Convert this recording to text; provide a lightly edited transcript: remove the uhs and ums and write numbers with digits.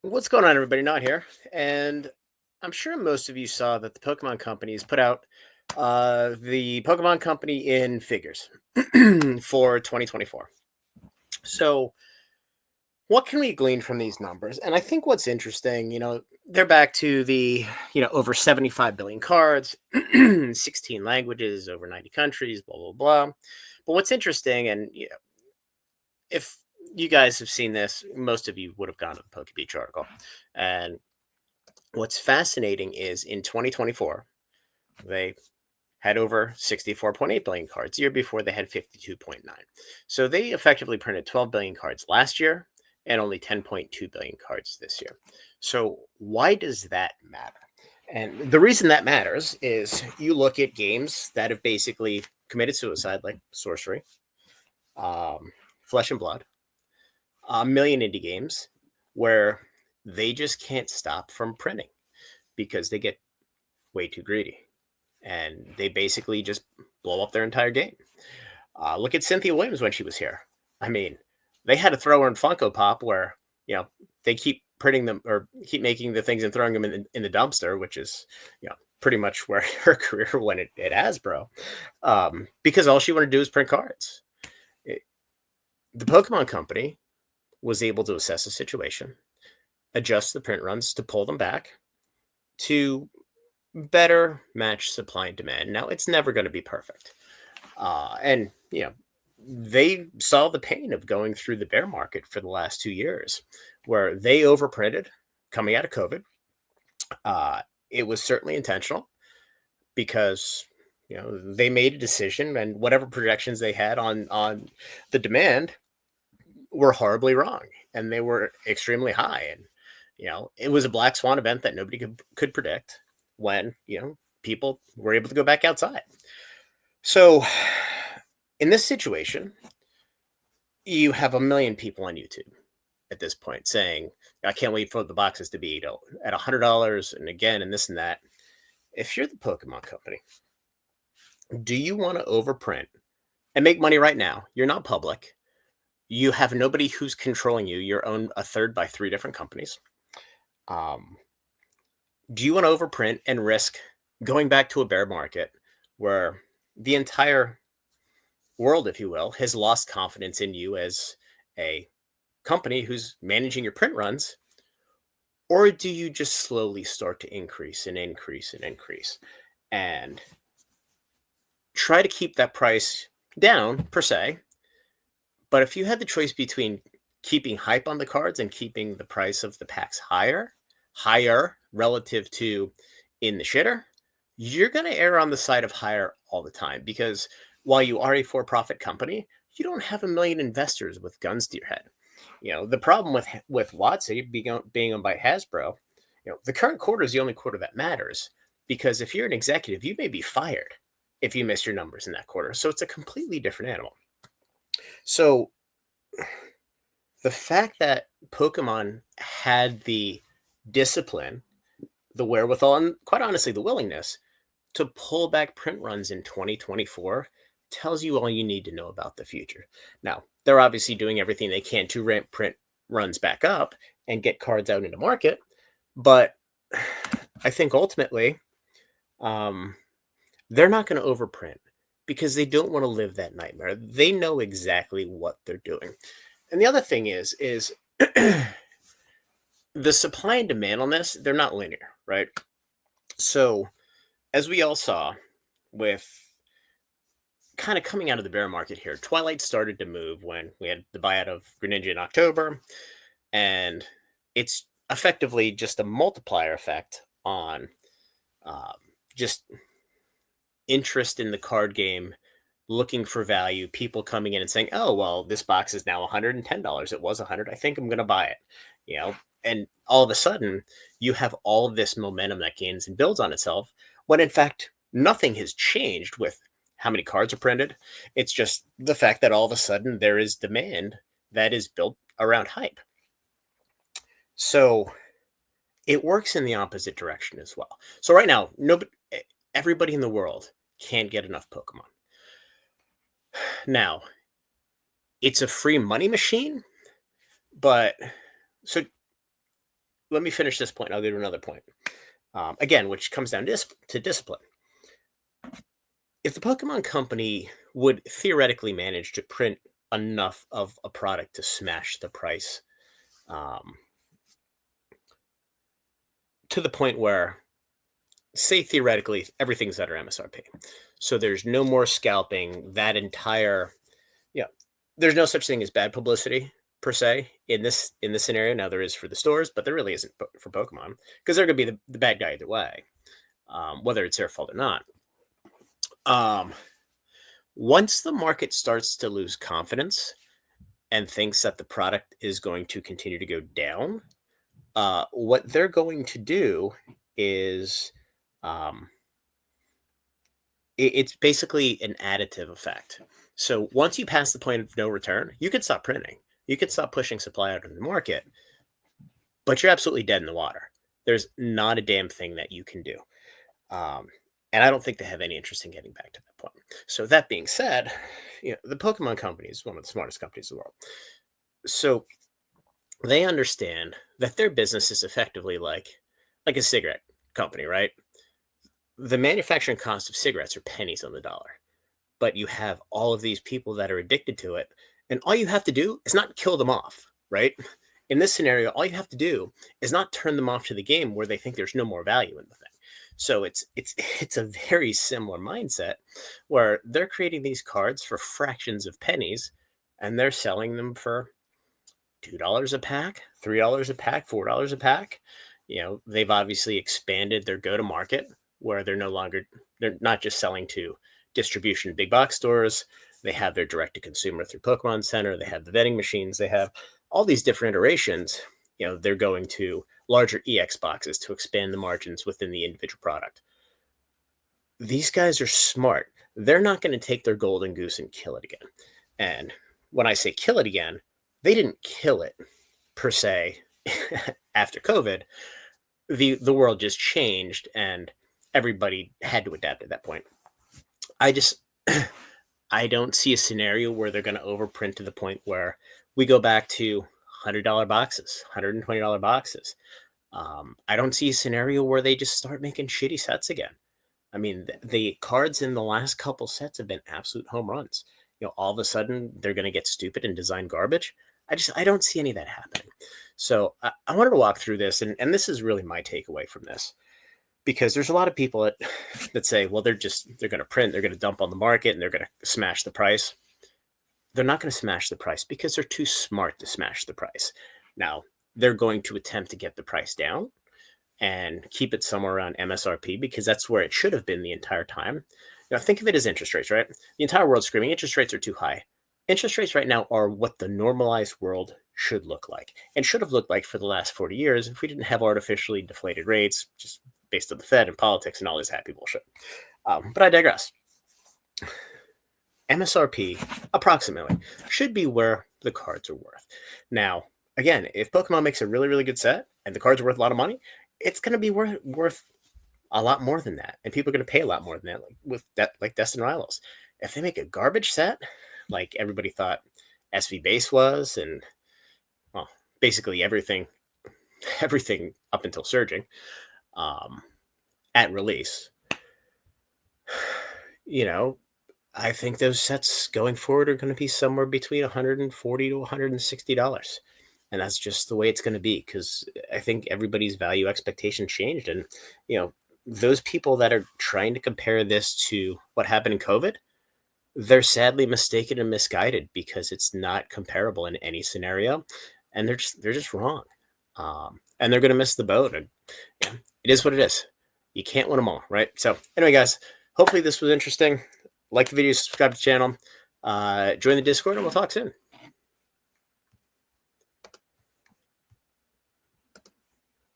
What's going on, everybody? Not here. And I'm sure most of you saw that the Pokemon companies put out the Pokemon Company in figures for 2024. So, what can we glean from these numbers? And I think what's interesting, they're back to the, over 75 billion cards, 16 languages, over 90 countries, blah, blah, blah. But what's interesting, and if you guys have seen this, most of you would have gone to the PokeBeach article. And what's fascinating is in 2024, they had over 64.8 billion cards. The year before, they had 52.9. So they effectively printed 12 billion cards last year and only 10.2 billion cards this year. So why does that matter? And the reason that matters is you look at games that have basically committed suicide, like Sorcery, Flesh and Blood, a million indie games where they just can't stop from printing because they get way too greedy and they basically just blow up their entire game. Look at Cynthia Williams when she was here. I mean, they had to throw her in Funko Pop where, they keep printing them or keep making the things and throwing them in the dumpster, which is, pretty much where her career went at Hasbro, because all she wanted to do is print cards. The Pokemon Company was able to assess the situation, adjust the print runs to pull them back to better match supply and demand. Now, it's never going to be perfect. And, they saw the pain of going through the bear market for the last 2 years where they overprinted coming out of COVID. It was certainly intentional because, they made a decision and whatever projections they had on the demand were horribly wrong and they were extremely high. And, it was a black swan event that nobody could predict when, people were able to go back outside. So in this situation, you have a million people on YouTube at this point saying, I can't wait for the boxes to be at $100 and again, and this and that. If you're the Pokemon Company, do you want to overprint and make money right now? You're not public. You have nobody who's controlling you. You're owned a third by three different companies. Do you want to overprint and risk going back to a bear market where the entire world, if you will, has lost confidence in you as a company who's managing your print runs? Or do you just slowly start to increase and increase and increase and try to keep that price down per se? But if you had the choice between keeping hype on the cards and keeping the price of the packs higher relative to in the shitter, you're going to err on the side of higher all the time because while you are a for-profit company, you don't have a million investors with guns to your head. The problem with WotC being owned by Hasbro, the current quarter is the only quarter that matters because if you're an executive, you may be fired if you miss your numbers in that quarter. So it's a completely different animal. So the fact that Pokemon had the discipline, the wherewithal, and quite honestly, the willingness to pull back print runs in 2024 tells you all you need to know about the future. Now, they're obviously doing everything they can to ramp print runs back up and get cards out into market, but I think ultimately, they're not going to overprint because they don't want to live that nightmare. They know exactly what they're doing. And the other thing is the supply and demand on this, they're not linear, right? So as we all saw with kind of coming out of the bear market here, Twilight started to move when we had the buyout of Greninja in October, and it's effectively just a multiplier effect on just interest in the card game, looking for value, people coming in and saying, oh, well, this box is now $110. It was 100. I think I'm going to buy it, and all of a sudden you have all of this momentum that gains and builds on itself when in fact nothing has changed with how many cards are printed. It's just the fact that all of a sudden there is demand that is built around hype. So it works in the opposite direction as well. So right now, everybody in the world can't get enough Pokemon. Now, it's a free money machine, but so let me finish this point. I'll go to another point. Again, which comes down to discipline. If the Pokemon Company would theoretically manage to print enough of a product to smash the price, um, to the point where, say, theoretically, everything's under MSRP, so there's no more scalping. That entire, yeah, there's no such thing as bad publicity per se in this scenario. Now there is for the stores, but there really isn't for Pokemon because they're going to be the bad guy either way, whether it's their fault or not. Um, Once the market starts to lose confidence and thinks that the product is going to continue to go down, what they're going to do is um, it's basically an additive effect. So once you pass the point of no return, you could stop printing. You could stop pushing supply out in the market, but you're absolutely dead in the water. There's not a damn thing that you can do. Um, and I don't think they have any interest in getting back to that point. So that being said, the Pokemon Company is one of the smartest companies in the world. So they understand that their business is effectively like a cigarette company, right? The manufacturing cost of cigarettes are pennies on the dollar, but you have all of these people that are addicted to it, and all you have to do is not kill them off, right? In this scenario, all you have to do is not turn them off to the game where they think there's no more value in the thing. So it's a very similar mindset where they're creating these cards for fractions of pennies, and they're selling them for $2 a pack, $3 a pack, $4 a pack. They've obviously expanded their go to market where they're not just selling to distribution big box stores. They have their direct to consumer through Pokemon Center. They have the vending machines. They have all these different iterations. They're going to larger EX boxes to expand the margins within the individual product. These guys are smart. They're not going to take their golden goose and kill it again. And when I say kill it again, they didn't kill it per se after COVID. The world just changed and everybody had to adapt at that point. I don't see a scenario where they're going to overprint to the point where we go back to $100 boxes, $120 boxes. I don't see a scenario where they just start making shitty sets again. I mean, the cards in the last couple sets have been absolute home runs. All of a sudden they're going to get stupid and design garbage. I don't see any of that happening. So I wanted to walk through this, and this is really my takeaway from this, because there's a lot of people that say, well, they're going to print, they're going to dump on the market, and they're going to smash the price. They're not going to smash the price because they're too smart to smash the price. Now, they're going to attempt to get the price down and keep it somewhere around MSRP because that's where it should have been the entire time. Think of it as interest rates, right? The entire world's screaming interest rates are too high. Interest rates right now are what the normalized world should look like and should have looked like for the last 40 years if we didn't have artificially deflated rates just based on the Fed and politics and all this happy bullshit. But I digress. MSRP, approximately, should be where the cards are worth. Now, again, if Pokemon makes a really, really good set and the cards are worth a lot of money, it's going to be worth a lot more than that. And people are going to pay a lot more than that, like Destin Rylos. If they make a garbage set, like everybody thought SV Base was, and well, basically everything up until Surging at release, I think those sets going forward are going to be somewhere between $140 to $160. And that's just the way it's going to be, because I think everybody's value expectation changed. And, those people that are trying to compare this to what happened in COVID, they're sadly mistaken and misguided because it's not comparable in any scenario. And they're just wrong. And they're going to miss the boat. And it is what it is. You can't win them all, right? So anyway, guys, hopefully this was interesting. Like the video, subscribe to the channel, join the Discord, and we'll talk soon.